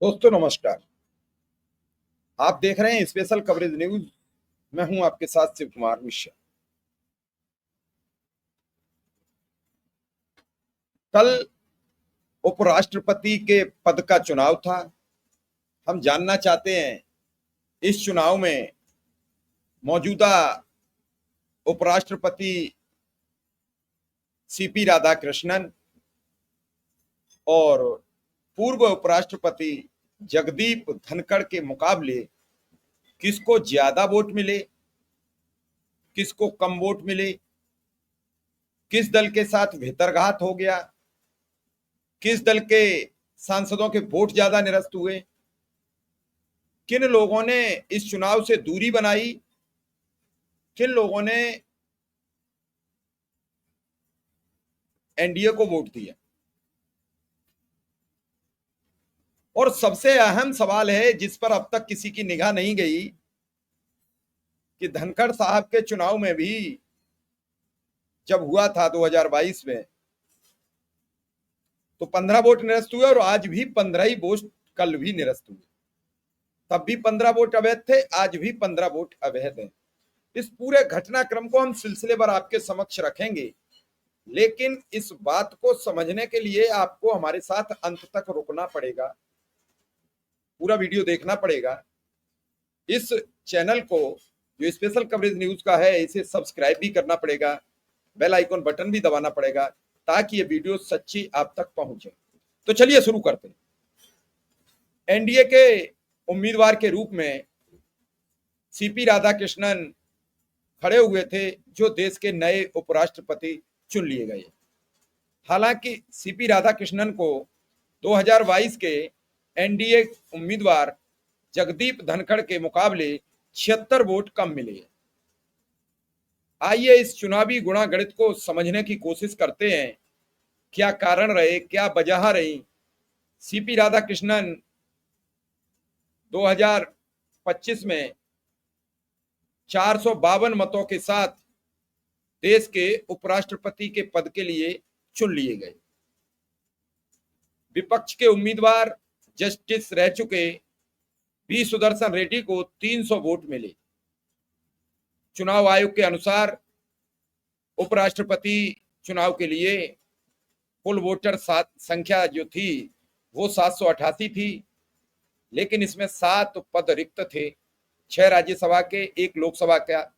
दोस्तों नमस्कार। आप देख रहे हैं स्पेशल कवरेज न्यूज। मैं हूं आपके साथ शिव कुमार मिश्रा। कल उपराष्ट्रपति के पद का चुनाव था। हम जानना चाहते हैं इस चुनाव में मौजूदा उपराष्ट्रपति सीपी राधाकृष्णन और पूर्व उपराष्ट्रपति जगदीप धनखड़ के मुकाबले किसको ज्यादा वोट मिले, किसको कम वोट मिले, किस दल के साथ भितरघात हो गया, किस दल के सांसदों के वोट ज्यादा निरस्त हुए, किन लोगों ने इस चुनाव से दूरी बनाई, किन लोगों ने एनडीए को वोट दिया। और सबसे अहम सवाल है जिस पर अब तक किसी की निगाह नहीं गई कि धनखड़ साहब के चुनाव में भी जब हुआ था 2022 में तो 15 वोट निरस्त हुए और आज भी 15 ही वोट कल भी निरस्त हुए। तब भी 15 वोट अवैध थे, आज भी 15 वोट अवैध हैं। इस पूरे घटनाक्रम को हम सिलसिलेवार आपके समक्ष रखेंगे, लेकिन इस बात को समझने के लिए आपको हमारे साथ अंत तक रुकना पड़ेगा, पूरा वीडियो देखना पड़ेगा। इस चैनल को जो स्पेशल कवरेज न्यूज का है इसे सब्सक्राइब भी करना पड़ेगा, बेल आइकन बटन भी दबाना पड़ेगा ताकि ये वीडियो सच्ची आप तक पहुंचे। तो चलिए शुरू करते हैं। एनडीए के उम्मीदवार के रूप में सीपी राधाकृष्णन खड़े हुए थे, जो देश के नए उपराष्ट्रपति चुन लिए गए। हालांकि सीपी राधाकृष्णन को 2022 के एनडीए उम्मीदवार जगदीप धनखड़ के मुकाबले 76 वोट कम मिले। आइए इस चुनावी गुणागणित को समझने की कोशिश करते हैं। क्या कारण रहे, क्या वजह रही। सीपी राधाकृष्णन 2025 में 452 मतों के साथ देश के उपराष्ट्रपति के पद के लिए चुन लिए गए। विपक्ष के उम्मीदवार जस्टिस रह चुके वी सुदर्शन रेड्डी को 300 वोट मिले। चुनाव आयोग के अनुसार उपराष्ट्रपति चुनाव के लिए कुल वोटर संख्या जो थी वो 788 थी, लेकिन इसमें 7 पद रिक्त थे, 6 राज्यसभा के, 1 लोकसभा का।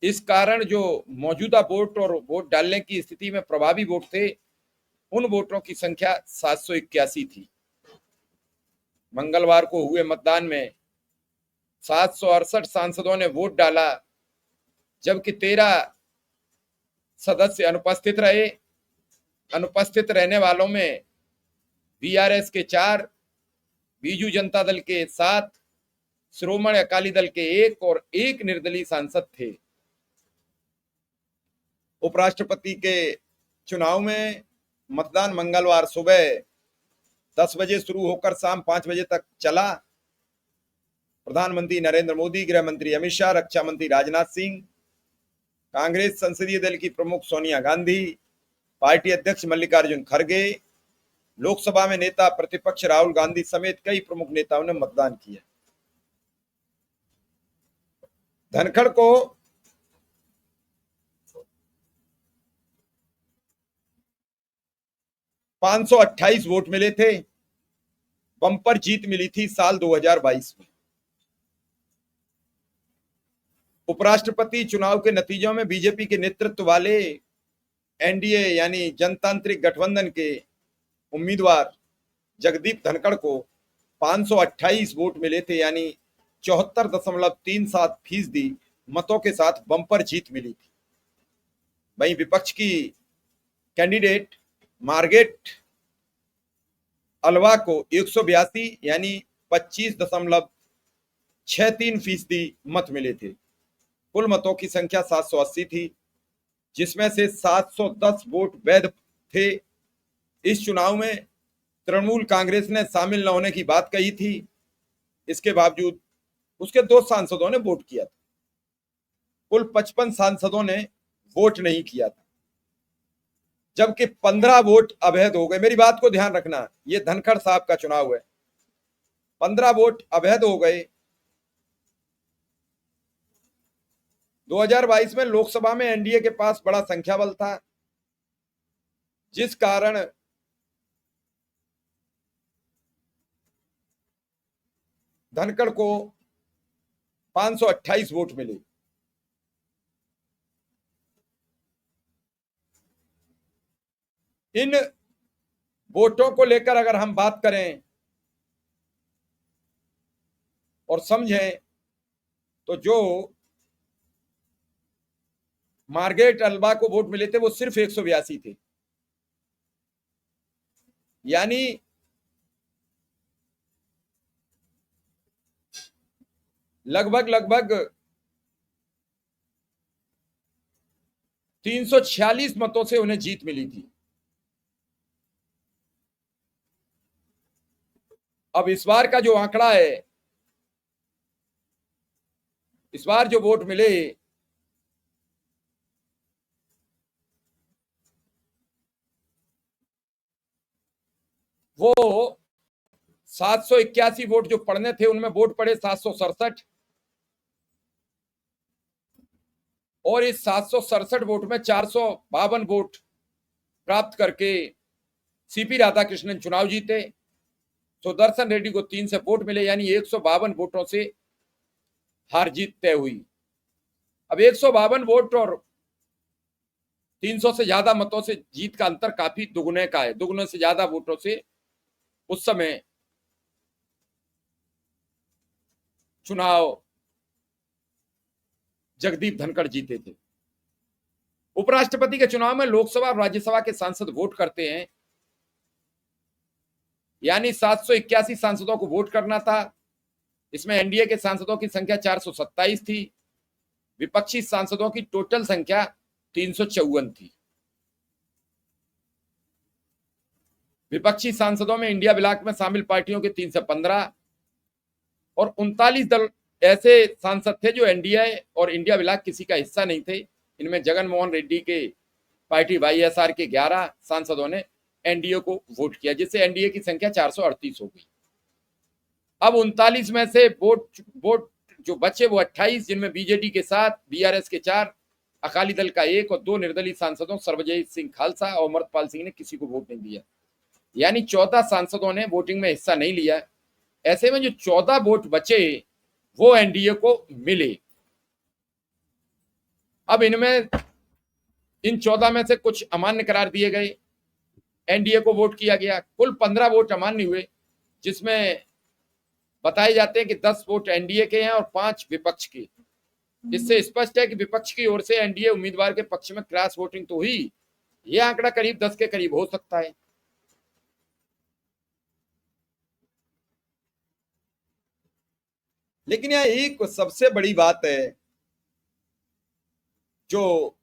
इस कारण जो मौजूदा वोट और वोट डालने की स्थिति में प्रभावी वोट थे, उन वोटरों की संख्या 781 थी। मंगलवार को हुए मतदान में 768 सांसदों ने वोट डाला, जबकि 13 सदस्य अनुपस्थित रहे। अनुपस्थित रहने वालों में बीआरएस के 4, बीजू जनता दल के 7, श्रोमणी अकाली दल के 1 और 1 निर्दलीय सांसद थे। उपराष्ट्रपति के चुनाव में मतदान मंगलवार सुबह 10 बजे शुरू होकर शाम 5 बजे तक चला। प्रधानमंत्री नरेंद्र मोदी, गृह मंत्री अमित शाह, रक्षा मंत्री राजनाथ सिंह, कांग्रेस संसदीय दल की प्रमुख सोनिया गांधी, पार्टी अध्यक्ष मल्लिकार्जुन खड़गे, लोकसभा में नेता प्रतिपक्ष राहुल गांधी समेत कई प्रमुख नेताओं ने मतदान किया। धनखड़ को 528 वोट मिले थे। बम्पर जीत मिली थी साल 2022 में। उपराष्ट्रपति चुनाव के नतीजों में बीजेपी के नेतृत्व वाले एनडीए यानी जनतांत्रिक गठबंधन के उम्मीदवार जगदीप धनखड़ को 528 वोट मिले थे, यानी 74.37% मतों के साथ बम्पर जीत मिली थी। वहीं विपक्ष की कैंडिडेट मार्गेट अलवा को 182 यानी 25.63% मत मिले थे। कुल मतों की संख्या 780 थी, जिसमें से 710 वोट वैध थे। इस चुनाव में तृणमूल कांग्रेस ने शामिल न होने की बात कही थी, इसके बावजूद उसके 2 सांसदों ने वोट किया था। कुल 55 सांसदों ने वोट नहीं किया था, जबकि 15 वोट अवैध हो गए। मेरी बात को ध्यान रखना, यह धनखड़ साहब का चुनाव है। 15 वोट अवैध हो गए। 2022 में लोकसभा में एनडीए के पास बड़ा संख्या बल था, जिस कारण धनखड़ को 528 वोट मिले। इन वोटों को लेकर अगर हम बात करें और समझें तो जो मार्गरेट अल्बा को वोट मिले थे वो सिर्फ 182 थे, यानी लगभग 346 मतों से उन्हें जीत मिली थी। अब इस बार का जो आंकड़ा है, इस बार जो वोट मिले वो 781 वोट जो पड़ने थे उनमें वोट पड़े 767, और इस 767 वोट में 452 वोट प्राप्त करके सीपी राधाकृष्णन चुनाव जीते। सुदर्शन रेड्डी को 3 से वोट मिले, यानी 152 वोटों से हार जीत तय हुई। अब 152 वोट और 300 से ज्यादा मतों से जीत का अंतर काफी दुगुने का है। दुगुने से ज्यादा वोटों से उस समय चुनाव जगदीप धनखड़ जीते थे। उपराष्ट्रपति के चुनाव में लोकसभा और राज्यसभा के सांसद वोट करते हैं, यानी 781 सांसदों को वोट करना था। इसमें एनडीए के सांसदों की संख्या 427 थी, विपक्षी सांसदों की टोटल संख्या 354 थी। विपक्षी सांसदों में इंडिया ब्लॉक में शामिल पार्टियों के 3 से 15 और 39 दल ऐसे सांसद थे जो एनडीए और इंडिया ब्लॉक किसी का हिस्सा नहीं थे। इनमें जगन मोहन रेड्डी के पार्टी वाईएसआर के 11 सांसदों ने एनडीए को वोट किया, जिससे एनडीए की संख्या 438 हो गई। अब 39 में से वोट जो बचे वो 28, जिनमें बीजेडी के 7, बीआरएस के 4, अकाली दल का 1 और 2 निर्दलीय सांसदों सर्वजीत सिंह खालसा और अमृतपाल सिंह ने किसी को वोट नहीं दिया, यानी 14 सांसदों ने वोटिंग में हिस्सा नहीं लिया। ऐसे में जो 14 वोट बचे वो एनडीए को मिले। अब इनमें इन 14 में से कुछ अमान्य करार दिए गए, एनडीए को वोट किया गया। कुल 15 वोट अमान्य हुए, जिसमें बताए जाते हैं कि 10 वोट एनडीए के हैं और 5 विपक्ष के। इससे स्पष्ट है कि विपक्ष की ओर से एनडीए उम्मीदवार के पक्ष में क्रॉस वोटिंग तो हुई। यह आंकड़ा करीब 10 के करीब हो सकता है। लेकिन यह एक सबसे बड़ी बात है जो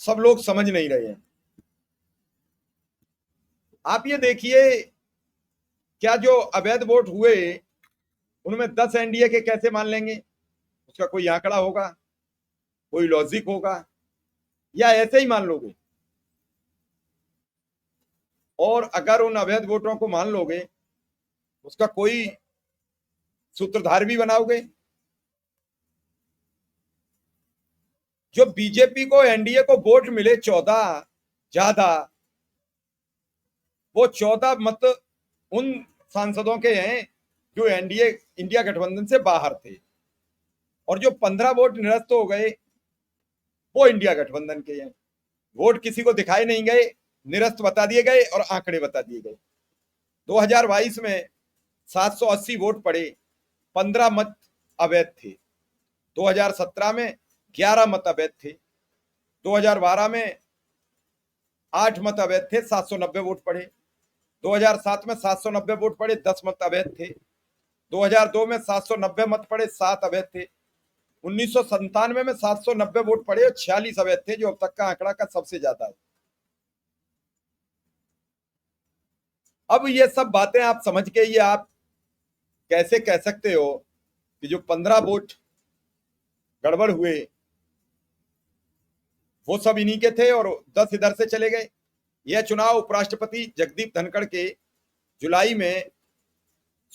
सब लोग समझ नहीं रहे हैं। आप ये देखिए, क्या जो अवैध वोट हुए उनमें 10 एनडीए के कैसे मान लेंगे? उसका कोई आंकड़ा होगा, कोई लॉजिक होगा, या ऐसे ही मान लोगे? और अगर उन अवैध वोटरों को मान लोगे, उसका कोई सूत्रधार भी बनाओगे? जो बीजेपी को एनडीए को वोट मिले 14 ज्यादा, वो 14 मत उन सांसदों के हैं जो एनडीए इंडिया गठबंधन से बाहर थे, और जो 15 वोट निरस्त हो गए वो इंडिया गठबंधन के हैं। वोट किसी को दिखाए नहीं गए, निरस्त बता दिए गए और आंकड़े बता दिए गए। 2022 में 780 वोट पड़े, 15 मत अवैध थे। 2017 में 11 मत अवैध थे। 2012 में 8 मत अवैध थे, 790 वोट पड़े। 2007 में 790 वोट पड़े, 10 मत अवैध थे। 2002 में 790 मत पड़े, 7 अवैध थे। 1997 में 790 वोट पड़े और 46 अवैध थे, जो अब तक का आंकड़ा का सबसे ज्यादा है। अब ये सब बातें आप समझ के ये आप कैसे कह सकते हो कि जो 15 वोट गड़बड़ हुए वो सब इन्हीं के थे और 10 इधर से चले गए? यह चुनाव उपराष्ट्रपति जगदीप धनखड़ के जुलाई में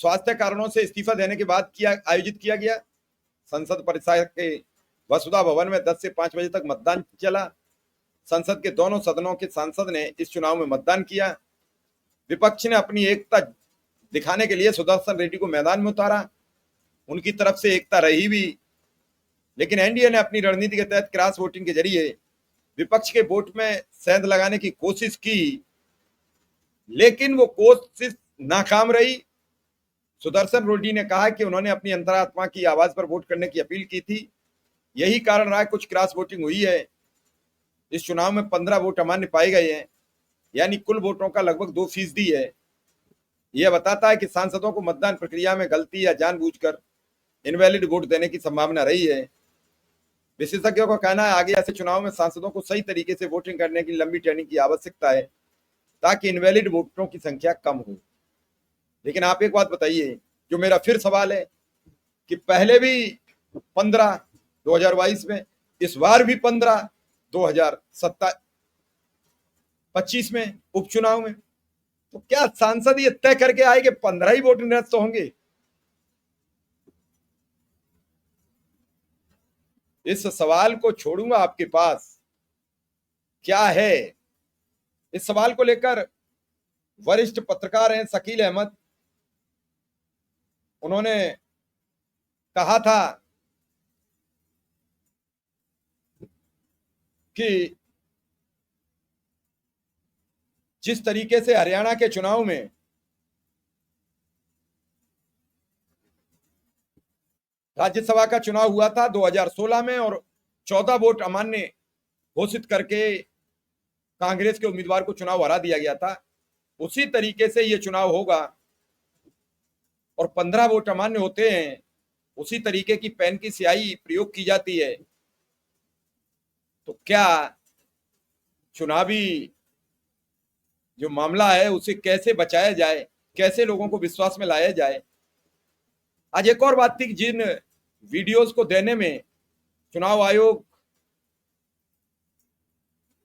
स्वास्थ्य कारणों से इस्तीफा देने के बाद आयोजित किया गया। संसद परिसर के वसुधा भवन में 10 से 5 बजे तक मतदान चला। संसद के दोनों सदनों के सांसद ने इस चुनाव में मतदान किया। विपक्ष ने अपनी एकता दिखाने के लिए सुदर्शन रेड्डी को मैदान में उतारा। उनकी तरफ से एकता रही भी, लेकिन एनडीए ने अपनी रणनीति के तहत क्रॉस वोटिंग के जरिए विपक्ष के वोट में सेंध लगाने की कोशिश की, लेकिन वो कोशिश नाकाम रही। सुदर्शन रेड्डी ने कहा कि उन्होंने अपनी अंतरात्मा की आवाज पर वोट करने की अपील की थी, यही कारण रहा कुछ क्रॉस वोटिंग हुई है। इस चुनाव में 15 वोट अमान्य पाए गए हैं, यानी कुल वोटों का लगभग 2% है। यह बताता है कि सांसदों को मतदान प्रक्रिया में गलती या जानबूझकर इनवैलिड वोट देने की संभावना रही है। विशेषज्ञों का कहना है आगे ऐसे चुनाव में सांसदों को सही तरीके से वोटिंग करने की लंबी ट्रेनिंग की आवश्यकता है, ताकि इनवैलिड वोटरों की संख्या कम हो। लेकिन आप एक बात बताइए, जो मेरा फिर सवाल है कि पहले भी 15 2022 में, इस बार भी 15 2025 में उपचुनाव में, तो क्या सांसद ये तय करके आए कि 15 ही वोट निरस्त होंगे? इस सवाल को छोड़ूंगा आपके पास, क्या है इस सवाल को लेकर वरिष्ठ पत्रकार हैं शकील अहमद, उन्होंने कहा था कि जिस तरीके से हरियाणा के चुनाव में राज्यसभा का चुनाव हुआ था 2016 में और 14 वोट अमान्य घोषित करके कांग्रेस के उम्मीदवार को चुनाव हरा दिया गया था, उसी तरीके से यह चुनाव होगा और 15 वोट अमान्य होते हैं। उसी तरीके की पेन की स्याही प्रयोग की जाती है। तो क्या चुनावी जो मामला है उसे कैसे बचाया जाए, कैसे लोगों को विश्वास में लाया जाए? आज एक और बात थी कि जिन वीडियोस को देने में चुनाव आयोग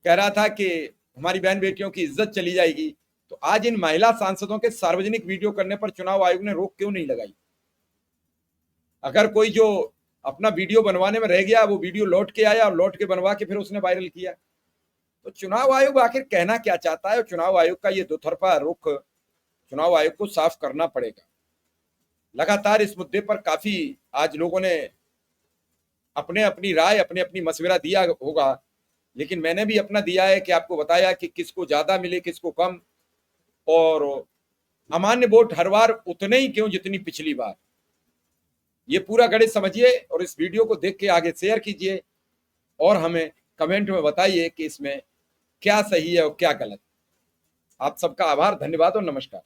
कह रहा था कि हमारी बहन बेटियों की इज्जत चली जाएगी, तो आज इन महिला सांसदों के सार्वजनिक वीडियो करने पर चुनाव आयोग ने रोक क्यों नहीं लगाई? अगर कोई जो अपना वीडियो बनवाने में रह गया, वो वीडियो लौट के आया और लौट के बनवा के फिर उसने वायरल किया, तो चुनाव आयोग आखिर कहना क्या चाहता है? और चुनाव आयोग का ये दोतरफा रुख चुनाव आयोग को साफ करना पड़ेगा। लगातार इस मुद्दे पर काफी आज लोगों ने अपने अपनी राय, अपने अपनी मशवरा दिया होगा, लेकिन मैंने भी अपना दिया है कि आपको बताया कि किसको ज्यादा मिले, किसको कम, और अमान्य वोट हर बार उतने ही क्यों जितनी पिछली बार। ये पूरा गणित समझिए और इस वीडियो को देख के आगे शेयर कीजिए और हमें कमेंट में बताइए कि इसमें क्या सही है और क्या गलत। आप सबका आभार, धन्यवाद और नमस्कार।